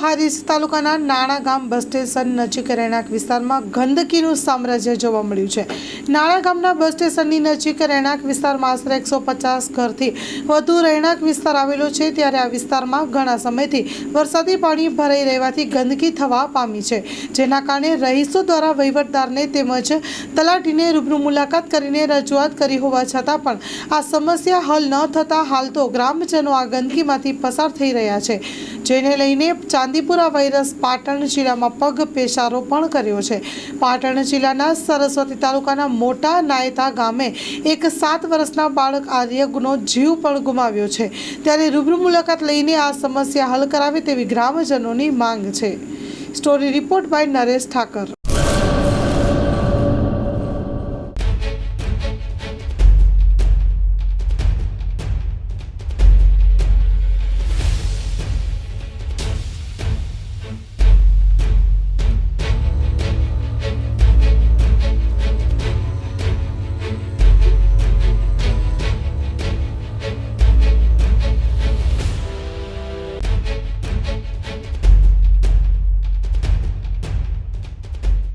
હારીજ તાલુકાના નાણા ગામ બસ સ્ટેશન નજીક રહેણાંક વિસ્તારમાં ગંદકીનું સામ્રાજ્ય જોવા મળ્યું છે। નાણા ગામના બસ સ્ટેશનની નજીક રહેણાંક વિસ્તારમાં આશરે 150 ઘરથી વધુ રહેણાંક વિસ્તાર આવેલો છે, ત્યારે આ વિસ્તારમાં ઘણા સમયથી વરસાદી પાણી ભરાઈ રહેવાથી ગંદકી થવા પામી છે, જેના કારણે રહીશો દ્વારા વહીવટદારને તેમજ તલાટીને રૂબરૂ મુલાકાત કરીને રજૂઆત કરી હોવા છતાં પણ આ સમસ્યા હલ ન થતાં હાલ તો ગ્રામજનો આ ગંદકીમાંથી પસાર થઈ રહ્યા છે, જેને લઈને ચાંદીપુરા વાયરસ પાટણ જિલ્લામાં પગ પેસારો પણ કર્યો છે। પાટણ જિલ્લાના સરસ્વતી તાલુકાના મોટા નાયતા ગામે એક 7 વર્ષના બાળક આર્યગનો જીવ પણ ગુમાવ્યો છે, ત્યારે રૂબરૂ મુલાકાત લઈને આ સમસ્યા હલ કરાવે તેવી ગ્રામજનોની માંગ છે। Story report by Naresh Thakar.